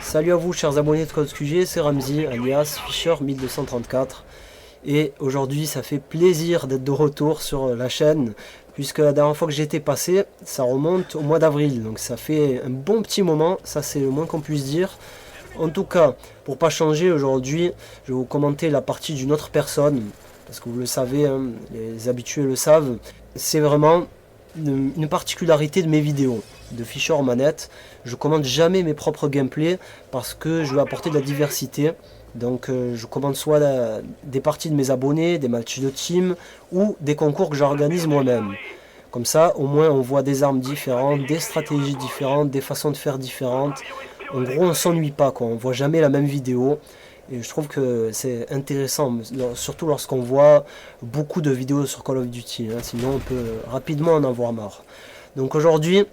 Salut à vous chers abonnés de Code QG, c'est Ramzi alias Fisher 1234 et aujourd'hui ça fait plaisir d'être de retour sur la chaîne puisque la dernière fois que j'étais passé ça remonte au mois d'avril, donc ça fait un bon petit moment, ça c'est le moins qu'on puisse dire. En tout cas, pour pas changer aujourd'hui, je vais vous commenter la partie d'une autre personne parce que vous le savez, hein, les habitués le savent, c'est vraiment une particularité de mes vidéos de Fisher en manette. Je commente jamais mes propres gameplays parce que je veux apporter de la diversité. Donc je commente soit des parties de mes abonnés, des matchs de team ou des concours que j'organise moi-même. Comme ça, au moins on voit des armes différentes, des stratégies différentes, des façons de faire différentes. En gros, on s'ennuie pas, quoi. On voit jamais la même vidéo. Et je trouve que c'est intéressant, surtout lorsqu'on voit beaucoup de vidéos sur Call of Duty. Hein, sinon, on peut rapidement en avoir marre. Donc aujourd'hui,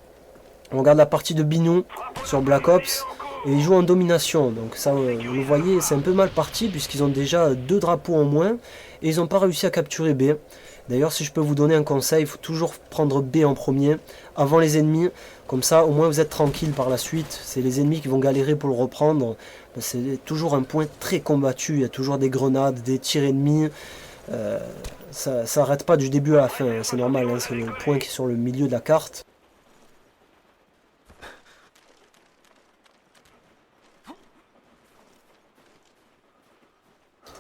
on regarde la partie de Binou sur Black Ops. Et ils jouent en domination. Donc ça, vous le voyez, c'est un peu mal parti puisqu'ils ont déjà 2 drapeaux en moins. Et ils n'ont pas réussi à capturer B. D'ailleurs, si je peux vous donner un conseil, il faut toujours prendre B en premier, avant les ennemis. Comme ça, au moins vous êtes tranquille par la suite. C'est les ennemis qui vont galérer pour le reprendre. C'est toujours un point très combattu. Il y a toujours des grenades, des tirs ennemis. Ça n'arrête pas du début à la fin. Hein. C'est normal, hein. C'est le point qui est sur le milieu de la carte.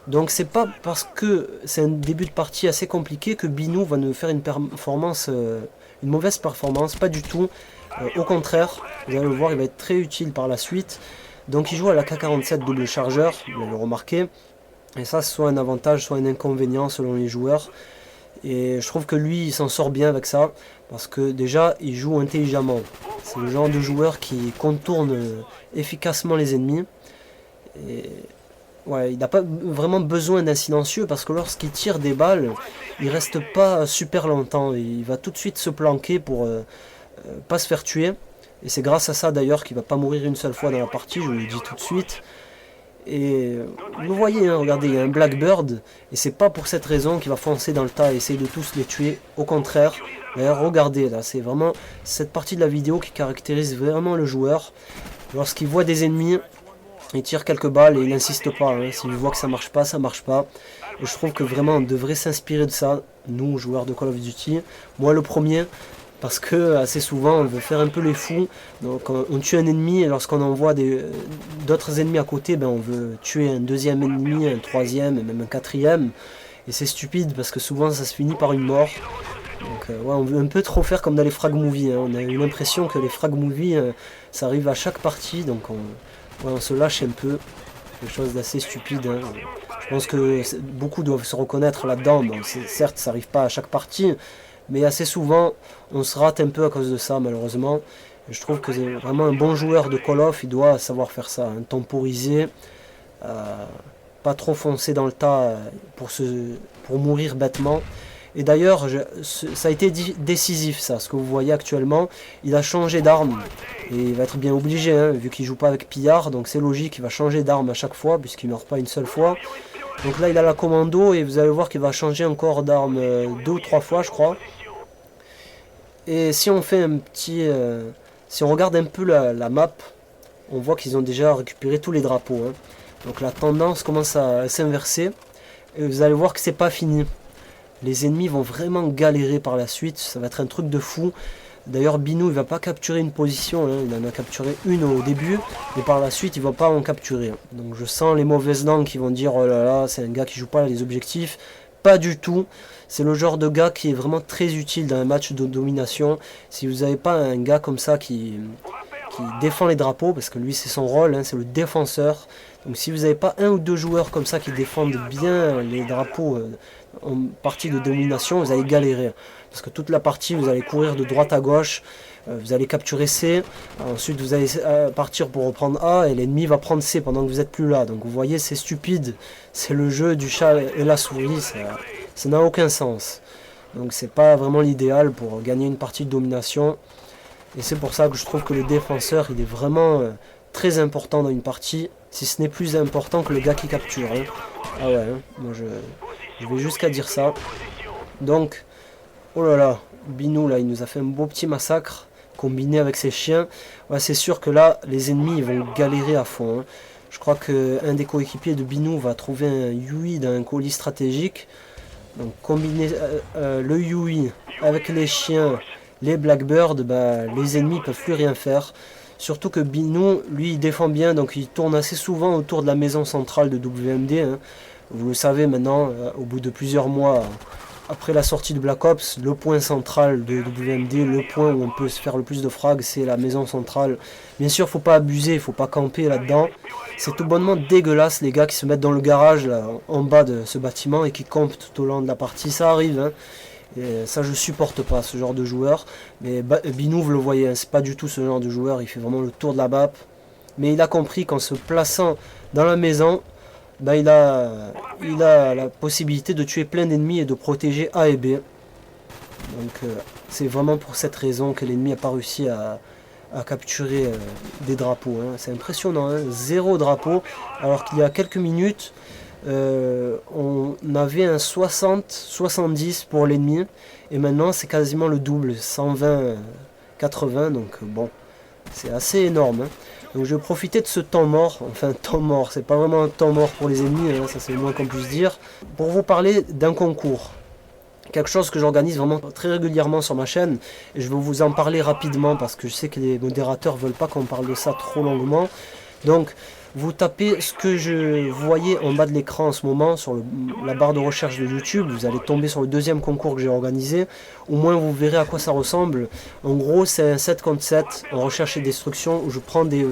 Donc c'est pas parce que c'est un début de partie assez compliqué que Binou va nous faire une performance, une mauvaise performance, pas du tout. Au contraire, vous allez le voir, il va être très utile par la suite. Donc il joue à la K47 double chargeur, vous l'avez remarqué. Et ça, c'est soit un avantage, soit un inconvénient selon les joueurs. Et je trouve que lui, il s'en sort bien avec ça, parce que déjà, il joue intelligemment. C'est le genre de joueur qui contourne efficacement les ennemis. Et ouais, il n'a pas vraiment besoin d'un silencieux parce que lorsqu'il tire des balles, il reste pas super longtemps. Il va tout de suite se planquer pour pas se faire tuer. Et c'est grâce à ça d'ailleurs qu'il va pas mourir une seule fois dans la partie, je vous le dis tout de suite. Et vous voyez, hein, regardez, il y a un Blackbird, et c'est pas pour cette raison qu'il va foncer dans le tas et essayer de tous les tuer. Au contraire, d'ailleurs, regardez, là, c'est vraiment cette partie de la vidéo qui caractérise vraiment le joueur. Lorsqu'il voit des ennemis, il tire quelques balles et il n'insiste pas. Hein. S'il voit que ça marche pas, ça marche pas. Et je trouve que vraiment on devrait s'inspirer de ça, nous joueurs de Call of Duty. Moi le premier, parce que assez souvent on veut faire un peu les fous. Donc on tue un ennemi et lorsqu'on envoie d'autres ennemis à côté, ben, on veut tuer un deuxième ennemi, un troisième et même un quatrième. Et c'est stupide parce que souvent ça se finit par une mort. Donc ouais, on veut un peu trop faire comme dans les frag movies. Hein. On a eu l'impression que les frag movies, ça arrive à chaque partie. Donc ouais, on se lâche un peu, quelque chose d'assez stupide. Hein. Je pense que beaucoup doivent se reconnaître là-dedans. Bon, certes, ça n'arrive pas à chaque partie, mais assez souvent, on se rate un peu à cause de ça, malheureusement. Et je trouve que c'est vraiment un bon joueur de Call of, il doit savoir faire ça, hein, temporiser, pas trop foncer dans le tas pour mourir bêtement. Et d'ailleurs, ça a été décisif, ça, ce que vous voyez actuellement. Il a changé d'arme, et il va être bien obligé, hein, vu qu'il joue pas avec Pillard, donc c'est logique, il va changer d'arme à chaque fois, puisqu'il ne meurt pas une seule fois. Donc là, il a la commando, et vous allez voir qu'il va changer encore d'arme 2 ou 3 fois, je crois. Et si on fait un petit... si on regarde un peu la map, on voit qu'ils ont déjà récupéré tous les drapeaux. Hein. Donc la tendance commence à s'inverser, et vous allez voir que c'est pas fini. Les ennemis vont vraiment galérer par la suite, ça va être un truc de fou. D'ailleurs Binou il va pas capturer une position, hein. Il en a capturé une au début, mais par la suite il va pas en capturer. Donc je sens les mauvaises langues qui vont dire oh là là c'est un gars qui joue pas les objectifs. Pas du tout, c'est le genre de gars qui est vraiment très utile dans un match de domination. Si vous n'avez pas un gars comme ça qui défend les drapeaux, parce que lui c'est son rôle, hein, c'est le défenseur. Donc si vous n'avez pas un ou deux joueurs comme ça qui défendent bien les drapeaux en partie de domination, vous allez galérer. Parce que toute la partie, vous allez courir de droite à gauche, vous allez capturer C, ensuite vous allez partir pour reprendre A, et l'ennemi va prendre C pendant que vous n'êtes plus là. Donc vous voyez, c'est stupide, c'est le jeu du chat et la souris, ça n'a aucun sens. Donc c'est pas vraiment l'idéal pour gagner une partie de domination. Et c'est pour ça que je trouve que le défenseur, il est vraiment très important dans une partie, si ce n'est plus important que le gars qui capture. Hein. Ah ouais, hein, moi je vais jusqu'à dire ça. Donc, oh là là, Binou là, il nous a fait un beau petit massacre. combiné avec ses chiens, ouais, c'est sûr que là, les ennemis ils vont galérer à fond. Hein. Je crois qu'un des coéquipiers de Binou va trouver un Yui dans un colis stratégique. Donc combiner le Yui avec les chiens, les Blackbirds, bah, les ennemis ne peuvent plus rien faire. Surtout que Binou, lui, il défend bien, donc il tourne assez souvent autour de la maison centrale de WMD. Hein. Vous le savez maintenant, au bout de plusieurs mois après la sortie de Black Ops, le point central de WMD, le point où on peut se faire le plus de frags, c'est la maison centrale. Bien sûr, faut pas abuser, il faut pas camper là-dedans. C'est tout bonnement dégueulasse les gars qui se mettent dans le garage là, en bas de ce bâtiment et qui campent tout au long de la partie. Ça arrive, hein. Et ça je supporte pas ce genre de joueur. Mais Binou, vous le voyez, hein, c'est pas du tout ce genre de joueur, il fait vraiment le tour de la map. Mais il a compris qu'en se plaçant dans la maison, bah, il a la possibilité de tuer plein d'ennemis et de protéger A et B. Donc c'est vraiment pour cette raison que l'ennemi n'a pas réussi à capturer des drapeaux. Hein. C'est impressionnant, hein. 0 drapeau, alors qu'il y a quelques minutes, on avait un 60-70 pour l'ennemi, et maintenant c'est quasiment le double, 120-80, donc bon, c'est assez énorme. Hein. Donc je vais profiter de ce temps mort, enfin temps mort, c'est pas vraiment un temps mort pour les ennemis, hein, ça c'est le moins qu'on puisse dire, pour vous parler d'un concours. Quelque chose que j'organise vraiment très régulièrement sur ma chaîne, et je vais vous en parler rapidement parce que je sais que les modérateurs veulent pas qu'on parle de ça trop longuement. Donc vous tapez ce que je voyais en bas de l'écran en ce moment sur la barre de recherche de YouTube, vous allez tomber sur le deuxième concours que j'ai organisé, au moins vous verrez à quoi ça ressemble. En gros c'est un 7 contre 7 en recherche et destruction où je prends des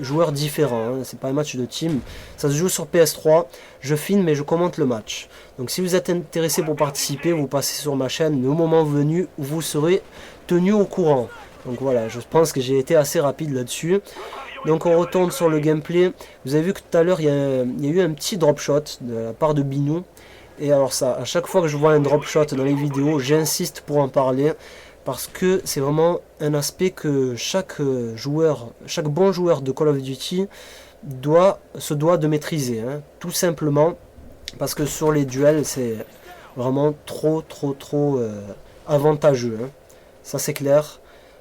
joueurs différents, hein. C'est pas un match de team, ça se joue sur PS3, je filme et je commente le match. Donc si vous êtes intéressé pour participer, vous passez sur ma chaîne, mais au moment venu, vous serez tenu au courant. Donc voilà, je pense que j'ai été assez rapide là-dessus. Donc on retourne sur le gameplay. Vous avez vu que tout à l'heure, il y a eu un petit drop shot de la part de Binou. Et alors ça, à chaque fois que je vois un drop shot dans les vidéos, j'insiste pour en parler. Parce que c'est vraiment un aspect que chaque bon joueur de Call of Duty se doit de maîtriser. Hein. Tout simplement parce que sur les duels, c'est vraiment trop avantageux. Hein. Ça c'est clair.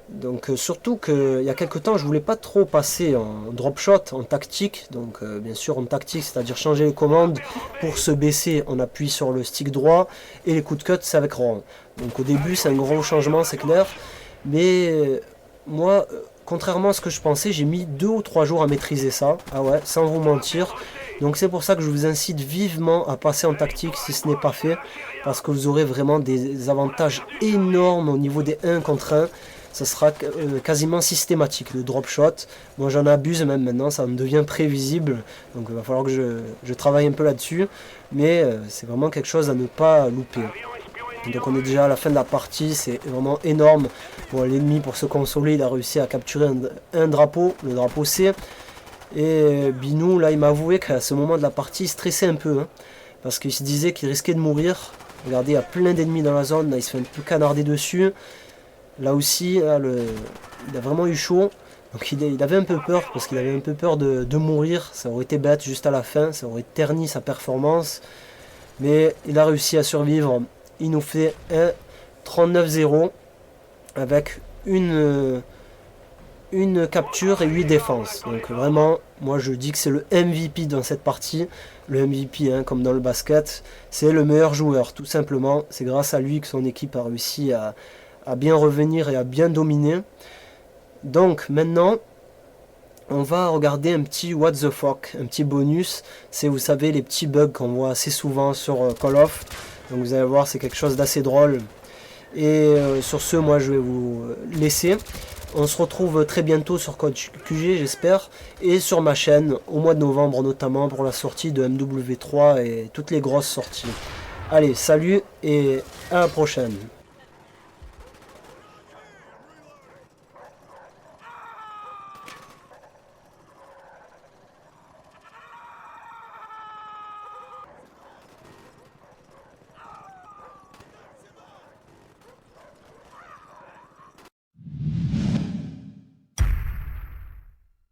Donc surtout qu'il y a quelques temps je voulais pas trop passer en drop shot, en tactique, donc bien sûr en tactique, c'est-à-dire changer les commandes. Pour se baisser on appuie sur le stick droit et les coups de cut c'est avec rond. Donc au début c'est un gros changement, c'est clair, mais moi contrairement à ce que je pensais, j'ai mis 2 ou 3 jours à maîtriser ça, ah ouais, sans vous mentir. Donc c'est pour ça que je vous incite vivement à passer en tactique si ce n'est pas fait, parce que vous aurez vraiment des avantages énormes au niveau des 1 contre 1. Ça sera quasiment systématique, le drop shot. Moi j'en abuse même maintenant, ça me devient prévisible. Donc il va falloir que je travaille un peu là-dessus. Mais c'est vraiment quelque chose à ne pas louper. Donc on est déjà à la fin de la partie, c'est vraiment énorme. Bon, l'ennemi pour se consoler, il a réussi à capturer un drapeau, le drapeau C. Et Binou, là il m'a avoué qu'à ce moment de la partie, il stressait un peu. Hein, parce qu'il se disait qu'il risquait de mourir. Regardez, il y a plein d'ennemis dans la zone, là il se fait un peu canarder dessus. Là aussi, là, il a vraiment eu chaud. Donc il avait un peu peur, parce qu'il avait un peu peur de mourir. Ça aurait été bête juste à la fin, ça aurait terni sa performance. Mais il a réussi à survivre. Il nous fait un 39-0 avec une capture et 8 défenses. Donc vraiment, moi je dis que c'est le MVP dans cette partie. Le MVP, hein, comme dans le basket, c'est le meilleur joueur, tout simplement. C'est grâce à lui que son équipe a réussi à bien revenir et à bien dominer. Donc maintenant on va regarder un petit what the fuck, un petit bonus. C'est, vous savez, les petits bugs qu'on voit assez souvent sur Call of. Donc vous allez voir, c'est quelque chose d'assez drôle. Et sur ce, moi je vais vous laisser. On se retrouve très bientôt sur Code QG, j'espère, et sur ma chaîne au mois de novembre notamment pour la sortie de MW3 et toutes les grosses sorties. Allez, salut et à la prochaine.